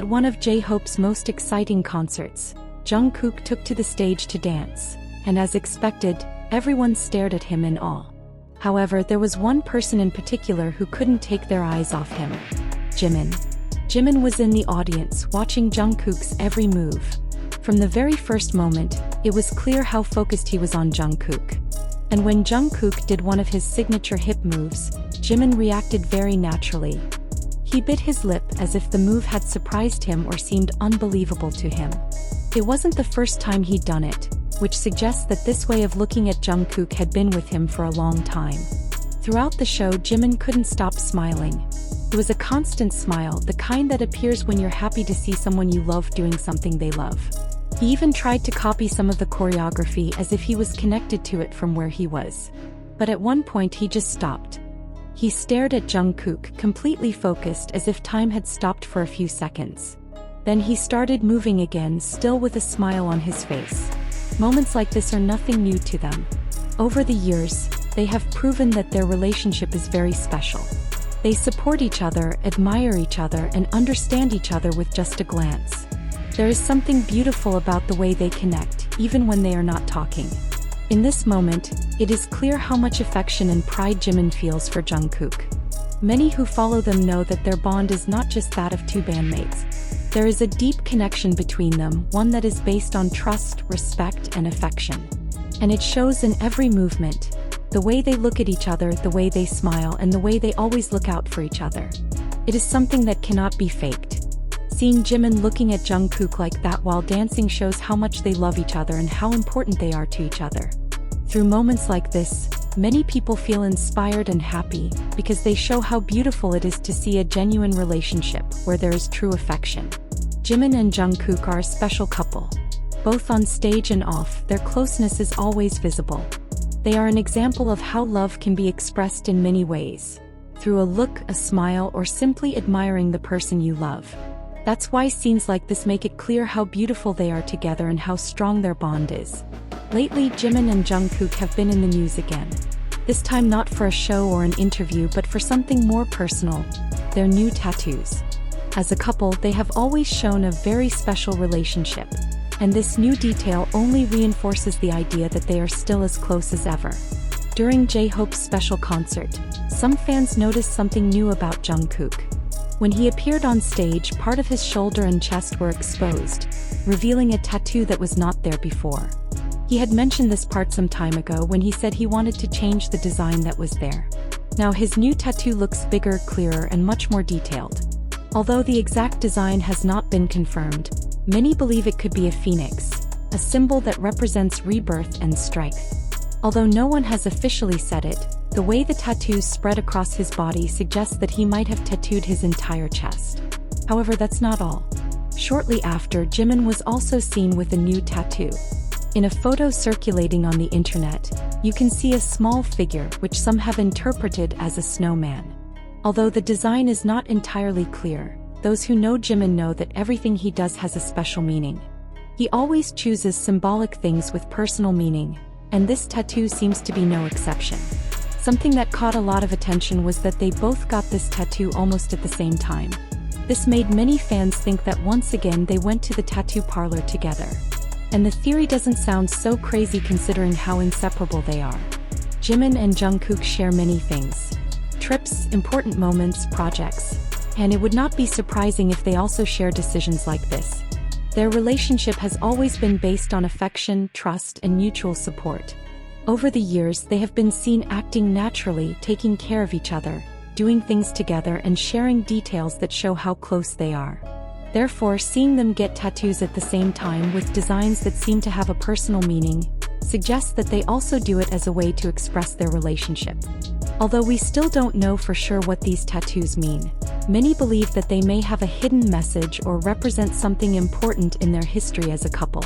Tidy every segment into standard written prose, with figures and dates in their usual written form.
At one of J-Hope's most exciting concerts, Jungkook took to the stage to dance, and as expected, everyone stared at him in awe. However, there was one person in particular who couldn't take their eyes off him: Jimin. Jimin was in the audience, watching Jungkook's every move. From the very first moment, it was clear how focused he was on Jungkook. And when Jungkook did one of his signature hip moves, Jimin reacted very naturally. He bit his lip as if the move had surprised him or seemed unbelievable to him. It wasn't the first time he'd done it, which suggests that this way of looking at Jungkook had been with him for a long time. Throughout the show, Jimin couldn't stop smiling. It was a constant smile, the kind that appears when you're happy to see someone you love doing something they love. He even tried to copy some of the choreography as if he was connected to it from where he was. But at one point he just stopped. He stared at Jungkook, completely focused, as if time had stopped for a few seconds. Then he started moving again, still with a smile on his face. Moments like this are nothing new to them. Over the years, they have proven that their relationship is very special. They support each other, admire each other, and understand each other with just a glance. There is something beautiful about the way they connect, even when they are not talking. In this moment, it is clear how much affection and pride Jimin feels for Jungkook. Many who follow them know that their bond is not just that of two bandmates. There is a deep connection between them, one that is based on trust, respect, and affection. And it shows in every movement. The way they look at each other, the way they smile, and the way they always look out for each other. It is something that cannot be faked. Seeing Jimin looking at Jungkook like that while dancing shows how much they love each other and how important they are to each other. Through moments like this, many people feel inspired and happy, because they show how beautiful it is to see a genuine relationship where there is true affection. Jimin and Jungkook are a special couple. Both on stage and off, their closeness is always visible. They are an example of how love can be expressed in many ways. Through a look, a smile, or simply admiring the person you love. That's why scenes like this make it clear how beautiful they are together and how strong their bond is. Lately, Jimin and Jungkook have been in the news again. This time not for a show or an interview, but for something more personal: their new tattoos. As a couple, they have always shown a very special relationship. And this new detail only reinforces the idea that they are still as close as ever. During J-Hope's special concert, some fans noticed something new about Jungkook. When he appeared on stage, part of his shoulder and chest were exposed, revealing a tattoo that was not there before. He had mentioned this part some time ago when he said he wanted to change the design that was there. Now his new tattoo looks bigger, clearer, and much more detailed. Although the exact design has not been confirmed, many believe it could be a phoenix, a symbol that represents rebirth and strength. Although no one has officially said it, the way the tattoos spread across his body suggests that he might have tattooed his entire chest. However, that's not all. Shortly after, Jimin was also seen with a new tattoo. In a photo circulating on the internet, you can see a small figure which some have interpreted as a snowman. Although the design is not entirely clear, those who know Jimin know that everything he does has a special meaning. He always chooses symbolic things with personal meaning, and this tattoo seems to be no exception. Something that caught a lot of attention was that they both got this tattoo almost at the same time. This made many fans think that once again they went to the tattoo parlor together. And the theory doesn't sound so crazy considering how inseparable they are. Jimin and Jungkook share many things: trips, important moments, projects. And it would not be surprising if they also share decisions like this. Their relationship has always been based on affection, trust, and mutual support. Over the years, they have been seen acting naturally, taking care of each other, doing things together, and sharing details that show how close they are. Therefore, seeing them get tattoos at the same time with designs that seem to have a personal meaning suggests that they also do it as a way to express their relationship. Although we still don't know for sure what these tattoos mean, many believe that they may have a hidden message or represent something important in their history as a couple.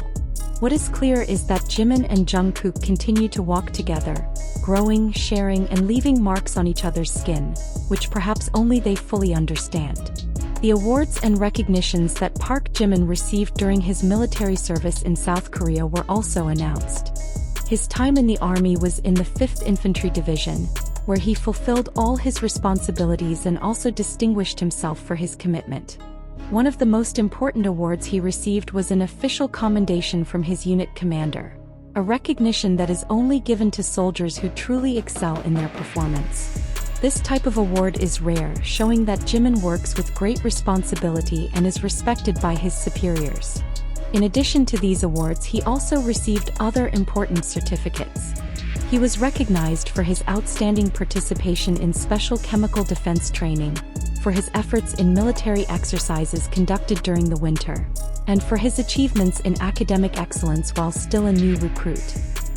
What is clear is that Jimin and Jungkook continue to walk together, growing, sharing, and leaving marks on each other's skin, which perhaps only they fully understand. The awards and recognitions that Park Jimin received during his military service in South Korea were also announced. His time in the army was in the 5th Infantry Division, where he fulfilled all his responsibilities and also distinguished himself for his commitment. One of the most important awards he received was an official commendation from his unit commander, a recognition that is only given to soldiers who truly excel in their performance. This type of award is rare, showing that Jimin works with great responsibility and is respected by his superiors. In addition to these awards, he also received other important certificates. He was recognized for his outstanding participation in special chemical defense training, for his efforts in military exercises conducted during the winter, and for his achievements in academic excellence while still a new recruit.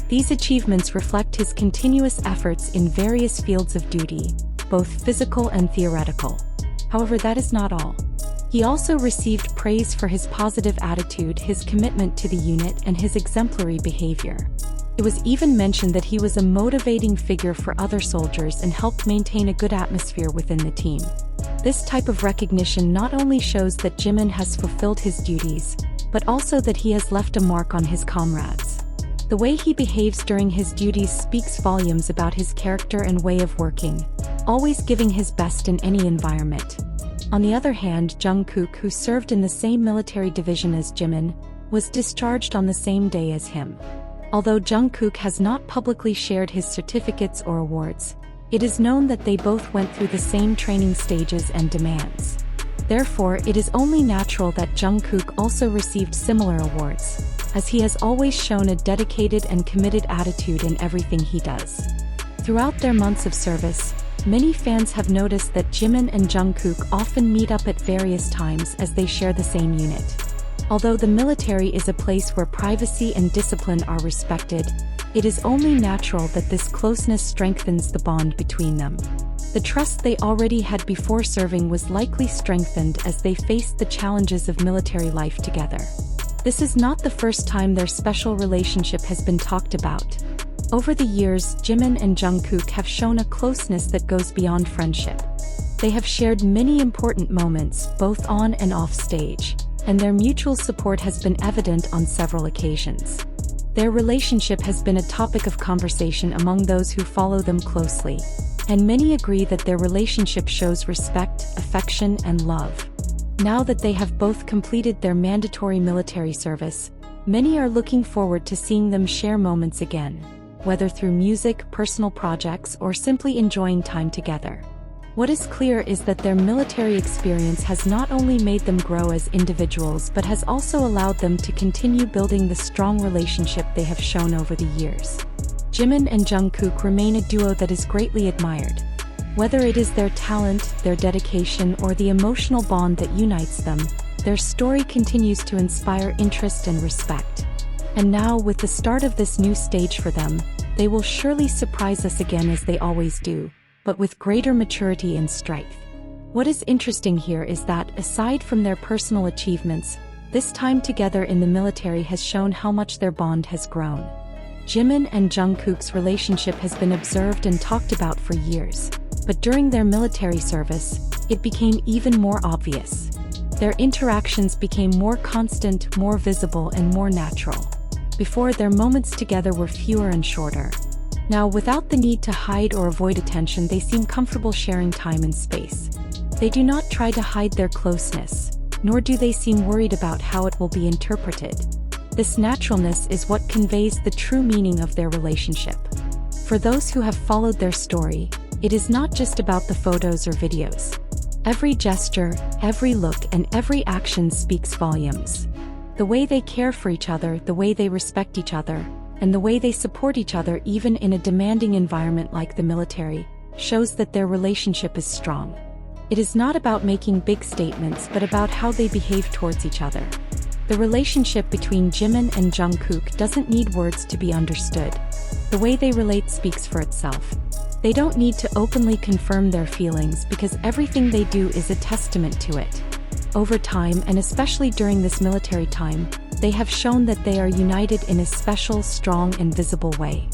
These achievements reflect his continuous efforts in various fields of duty, both physical and theoretical. However, that is not all. He also received praise for his positive attitude, his commitment to the unit, and his exemplary behavior. It was even mentioned that he was a motivating figure for other soldiers and helped maintain a good atmosphere within the team. This type of recognition not only shows that Jimin has fulfilled his duties, but also that he has left a mark on his comrades. The way he behaves during his duties speaks volumes about his character and way of working, always giving his best in any environment. On the other hand, Jungkook, who served in the same military division as Jimin, was discharged on the same day as him. Although Jungkook has not publicly shared his certificates or awards, it is known that they both went through the same training stages and demands. Therefore, it is only natural that Jungkook also received similar awards, as he has always shown a dedicated and committed attitude in everything he does. Throughout their months of service, many fans have noticed that Jimin and Jungkook often meet up at various times as they share the same unit. Although the military is a place where privacy and discipline are respected, it is only natural that this closeness strengthens the bond between them. The trust they already had before serving was likely strengthened as they faced the challenges of military life together. This is not the first time their special relationship has been talked about. Over the years, Jimin and Jungkook have shown a closeness that goes beyond friendship. They have shared many important moments, both on and off stage, and their mutual support has been evident on several occasions. Their relationship has been a topic of conversation among those who follow them closely, and many agree that their relationship shows respect, affection, and love. Now that they have both completed their mandatory military service, many are looking forward to seeing them share moments again, whether through music, personal projects, or simply enjoying time together. What is clear is that their military experience has not only made them grow as individuals but has also allowed them to continue building the strong relationship they have shown over the years. Jimin and Jungkook remain a duo that is greatly admired. Whether it is their talent, their dedication, or the emotional bond that unites them, their story continues to inspire interest and respect. And now, with the start of this new stage for them, they will surely surprise us again as they always do, but with greater maturity and strength. What is interesting here is that, aside from their personal achievements, this time together in the military has shown how much their bond has grown. Jimin and Jungkook's relationship has been observed and talked about for years, but during their military service, it became even more obvious. Their interactions became more constant, more visible, and more natural. Before, their moments together were fewer and shorter. Now, without the need to hide or avoid attention, they seem comfortable sharing time and space. They do not try to hide their closeness, nor do they seem worried about how it will be interpreted. This naturalness is what conveys the true meaning of their relationship. For those who have followed their story, it is not just about the photos or videos. Every gesture, every look, and every action speaks volumes. The way they care for each other, the way they respect each other, and the way they support each other even in a demanding environment like the military, shows that their relationship is strong. It is not about making big statements but about how they behave towards each other. The relationship between Jimin and Jungkook doesn't need words to be understood. The way they relate speaks for itself. They don't need to openly confirm their feelings because everything they do is a testament to it. Over time, and especially during this military time, they have shown that they are united in a special, strong, and visible way.